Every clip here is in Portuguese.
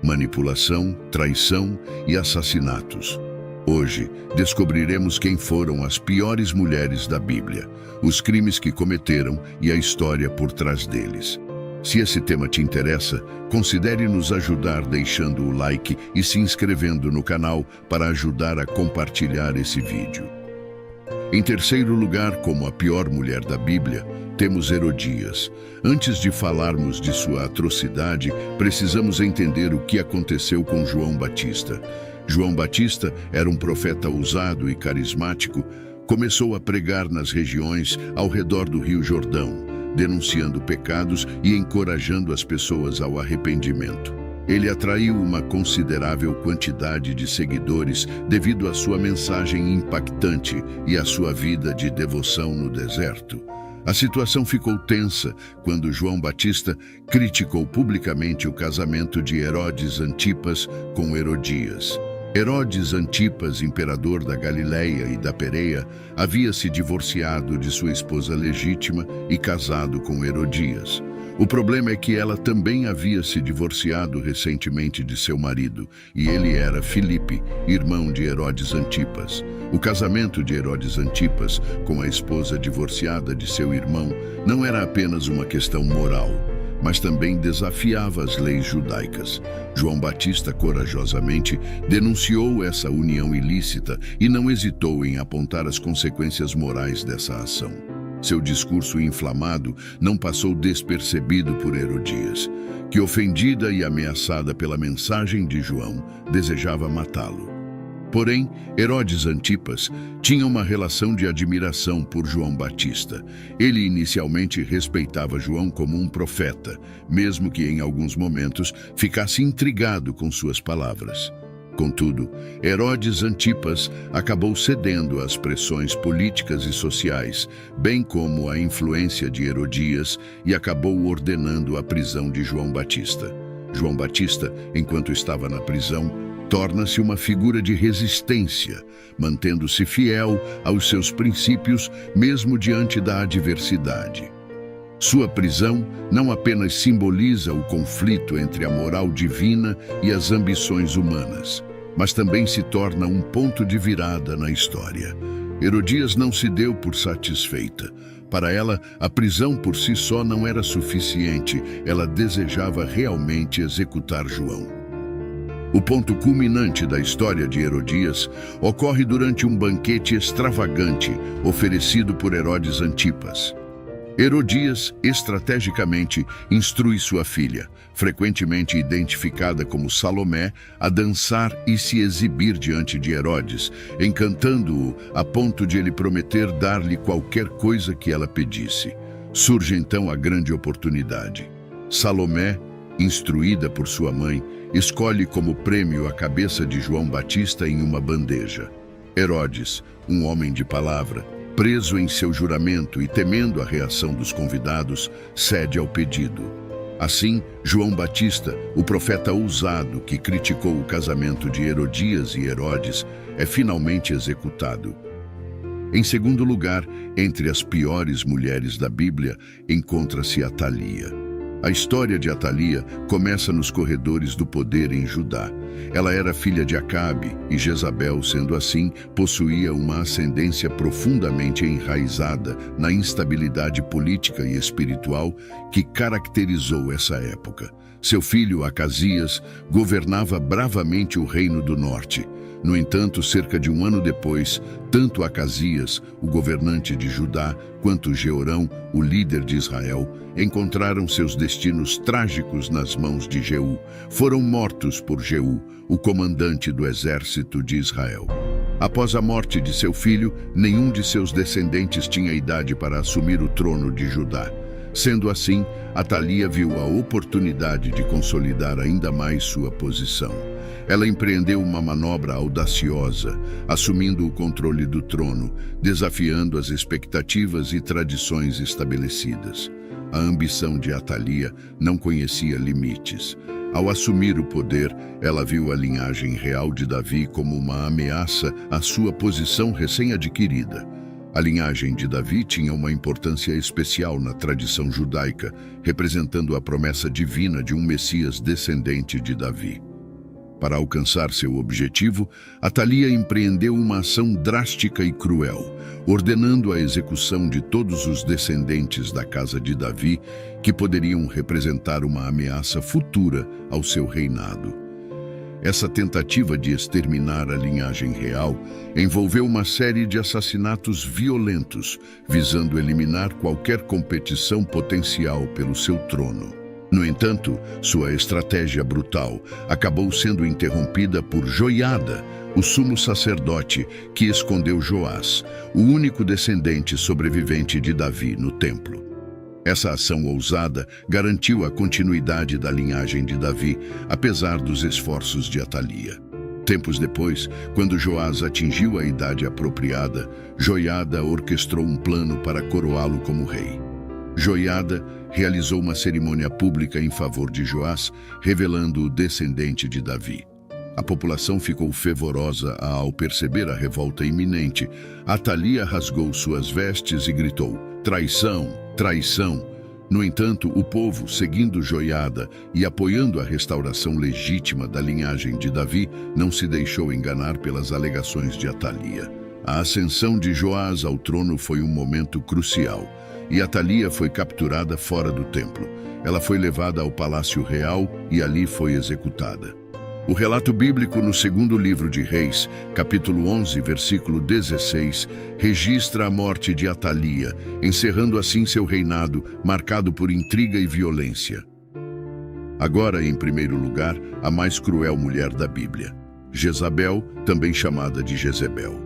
manipulação, traição e assassinatos. Hoje, descobriremos quem foram as piores mulheres da Bíblia, os crimes que cometeram e a história por trás deles. Se esse tema te interessa, considere nos ajudar deixando o like e se inscrevendo no canal para ajudar a compartilhar esse vídeo. Em terceiro lugar, como a pior mulher da Bíblia, temos Herodias. Antes de falarmos de sua atrocidade, precisamos entender o que aconteceu com João Batista. João Batista era um profeta ousado e carismático. Começou a pregar nas regiões ao redor do Rio Jordão, denunciando pecados e encorajando as pessoas ao arrependimento. Ele atraiu uma considerável quantidade de seguidores devido à sua mensagem impactante e à sua vida de devoção no deserto. A situação ficou tensa quando João Batista criticou publicamente o casamento de Herodes Antipas com Herodias. Herodes Antipas, imperador da Galileia e da Pérea, havia se divorciado de sua esposa legítima e casado com Herodias. O problema é que ela também havia se divorciado recentemente de seu marido, e ele era Filipe, irmão de Herodes Antipas. O casamento de Herodes Antipas com a esposa divorciada de seu irmão não era apenas uma questão moral, mas também desafiava as leis judaicas. João Batista corajosamente denunciou essa união ilícita e não hesitou em apontar as consequências morais dessa ação. Seu discurso inflamado não passou despercebido por Herodias, que, ofendida e ameaçada pela mensagem de João, desejava matá-lo. Porém, Herodes Antipas tinha uma relação de admiração por João Batista. Ele inicialmente respeitava João como um profeta, mesmo que em alguns momentos ficasse intrigado com suas palavras. Contudo, Herodes Antipas acabou cedendo às pressões políticas e sociais, bem como à influência de Herodias, e acabou ordenando a prisão de João Batista. João Batista, enquanto estava na prisão, torna-se uma figura de resistência, mantendo-se fiel aos seus princípios mesmo diante da adversidade. Sua prisão não apenas simboliza o conflito entre a moral divina e as ambições humanas, mas também se torna um ponto de virada na história. Herodias não se deu por satisfeita. Para ela, a prisão por si só não era suficiente, ela desejava realmente executar João. O ponto culminante da história de Herodias ocorre durante um banquete extravagante oferecido por Herodes Antipas. Herodias, estrategicamente, instrui sua filha, frequentemente identificada como Salomé, a dançar e se exibir diante de Herodes, encantando-o a ponto de ele prometer dar-lhe qualquer coisa que ela pedisse. Surge então a grande oportunidade. Salomé, instruída por sua mãe, escolhe como prêmio a cabeça de João Batista em uma bandeja. Herodes, um homem de palavra, preso em seu juramento e temendo a reação dos convidados, cede ao pedido. Assim, João Batista, o profeta ousado que criticou o casamento de Herodias e Herodes, é finalmente executado. Em segundo lugar, entre as piores mulheres da Bíblia, encontra-se Atalia. A história de Atalia começa nos corredores do poder em Judá. Ela era filha de Acabe e Jezabel, sendo assim, possuía uma ascendência profundamente enraizada na instabilidade política e espiritual que caracterizou essa época. Seu filho, Acasias, governava bravamente o reino do norte. No entanto, cerca de um ano depois, tanto Acasias, o governante de Judá, quanto Jeorão, o líder de Israel, encontraram seus destinos trágicos nas mãos de Jeú. Foram mortos por Jeú, o comandante do exército de Israel. Após a morte de seu filho, nenhum de seus descendentes tinha idade para assumir o trono de Judá. Sendo assim, Atalia viu a oportunidade de consolidar ainda mais sua posição. Ela empreendeu uma manobra audaciosa, assumindo o controle do trono, desafiando as expectativas e tradições estabelecidas. A ambição de Atalia não conhecia limites. Ao assumir o poder, ela viu a linhagem real de Davi como uma ameaça à sua posição recém-adquirida. A linhagem de Davi tinha uma importância especial na tradição judaica, representando a promessa divina de um Messias descendente de Davi. Para alcançar seu objetivo, Atalia empreendeu uma ação drástica e cruel, ordenando a execução de todos os descendentes da casa de Davi que poderiam representar uma ameaça futura ao seu reinado. Essa tentativa de exterminar a linhagem real envolveu uma série de assassinatos violentos, visando eliminar qualquer competição potencial pelo seu trono. No entanto, sua estratégia brutal acabou sendo interrompida por Joiada, o sumo sacerdote que escondeu Joás, o único descendente sobrevivente de Davi, no templo. Essa ação ousada garantiu a continuidade da linhagem de Davi, apesar dos esforços de Atalia. Tempos depois, quando Joás atingiu a idade apropriada, Joiada orquestrou um plano para coroá-lo como rei. Joiada realizou uma cerimônia pública em favor de Joás, revelando o descendente de Davi. A população ficou fervorosa ao perceber a revolta iminente. Atalia rasgou suas vestes e gritou: "Traição! Traição!" No entanto, o povo, seguindo Joiada e apoiando a restauração legítima da linhagem de Davi, não se deixou enganar pelas alegações de Atalia. A ascensão de Joás ao trono foi um momento crucial, e Atalia foi capturada fora do templo. Ela foi levada ao palácio real e ali foi executada. O relato bíblico no segundo livro de Reis, capítulo 11, versículo 16, registra a morte de Atalia, encerrando assim seu reinado, marcado por intriga e violência. Agora, em primeiro lugar, a mais cruel mulher da Bíblia, Jezabel, também chamada de Jezebel.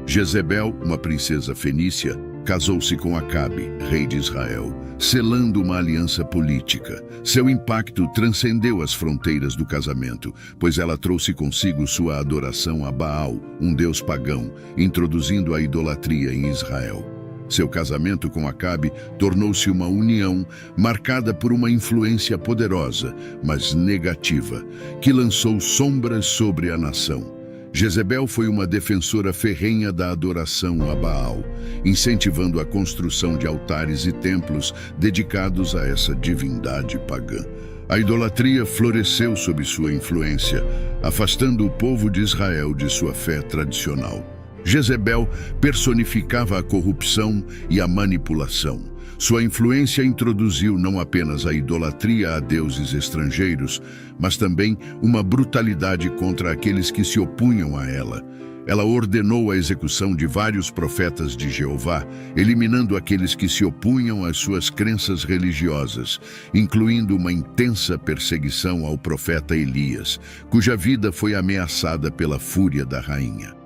Jezebel, uma princesa fenícia, casou-se com Acabe, rei de Israel, selando uma aliança política. Seu impacto transcendeu as fronteiras do casamento, pois ela trouxe consigo sua adoração a Baal, um deus pagão, introduzindo a idolatria em Israel. Seu casamento com Acabe tornou-se uma união marcada por uma influência poderosa, mas negativa, que lançou sombras sobre a nação. Jezebel foi uma defensora ferrenha da adoração a Baal, incentivando a construção de altares e templos dedicados a essa divindade pagã. A idolatria floresceu sob sua influência, afastando o povo de Israel de sua fé tradicional. Jezebel personificava a corrupção e a manipulação. Sua influência introduziu não apenas a idolatria a deuses estrangeiros, mas também uma brutalidade contra aqueles que se opunham a ela. Ela ordenou a execução de vários profetas de Jeová, eliminando aqueles que se opunham às suas crenças religiosas, incluindo uma intensa perseguição ao profeta Elias, cuja vida foi ameaçada pela fúria da rainha.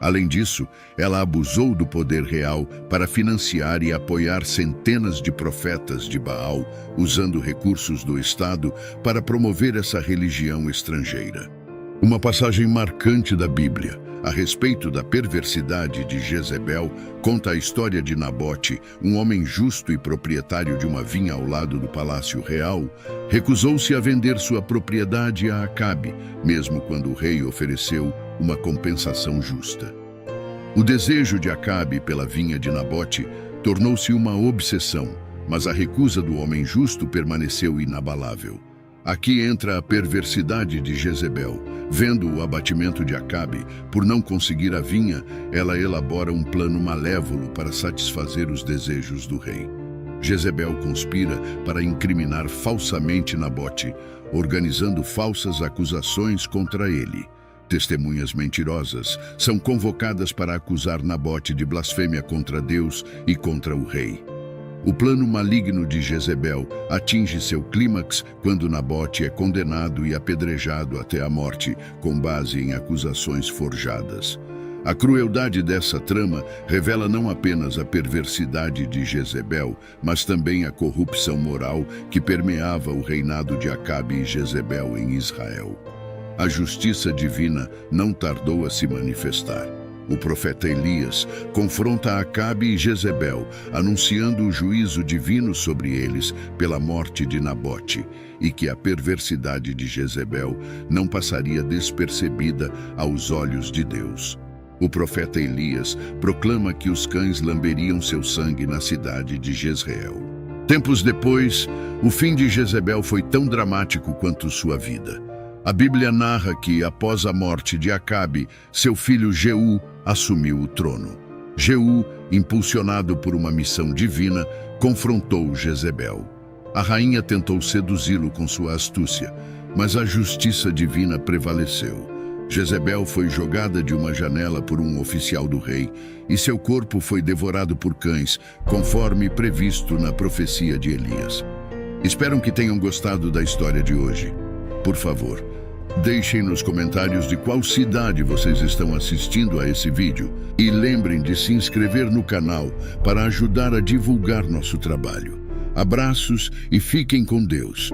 Além disso, ela abusou do poder real para financiar e apoiar centenas de profetas de Baal, usando recursos do Estado para promover essa religião estrangeira. Uma passagem marcante da Bíblia, a respeito da perversidade de Jezebel, conta a história de Nabote, um homem justo e proprietário de uma vinha ao lado do palácio real, recusou-se a vender sua propriedade a Acabe, mesmo quando o rei ofereceu uma compensação justa. O desejo de Acabe pela vinha de Nabote tornou-se uma obsessão, mas a recusa do homem justo permaneceu inabalável. Aqui entra a perversidade de Jezebel. Vendo o abatimento de Acabe por não conseguir a vinha, ela elabora um plano malévolo para satisfazer os desejos do rei. Jezebel conspira para incriminar falsamente Nabote, organizando falsas acusações contra ele. Testemunhas mentirosas são convocadas para acusar Nabote de blasfêmia contra Deus e contra o rei. O plano maligno de Jezebel atinge seu clímax quando Nabote é condenado e apedrejado até a morte, com base em acusações forjadas. A crueldade dessa trama revela não apenas a perversidade de Jezebel, mas também a corrupção moral que permeava o reinado de Acabe e Jezebel em Israel. A justiça divina não tardou a se manifestar. O profeta Elias confronta Acabe e Jezebel, anunciando o juízo divino sobre eles pela morte de Nabote, e que a perversidade de Jezebel não passaria despercebida aos olhos de Deus. O profeta Elias proclama que os cães lamberiam seu sangue na cidade de Jezreel. Tempos depois, o fim de Jezebel foi tão dramático quanto sua vida. A Bíblia narra que, após a morte de Acabe, seu filho Jeú assumiu o trono. Jeú, impulsionado por uma missão divina, confrontou Jezebel. A rainha tentou seduzi-lo com sua astúcia, mas a justiça divina prevaleceu. Jezebel foi jogada de uma janela por um oficial do rei e seu corpo foi devorado por cães, conforme previsto na profecia de Elias. Espero que tenham gostado da história de hoje. Por favor, deixem nos comentários de qual cidade vocês estão assistindo a esse vídeo e lembrem de se inscrever no canal para ajudar a divulgar nosso trabalho. Abraços e fiquem com Deus.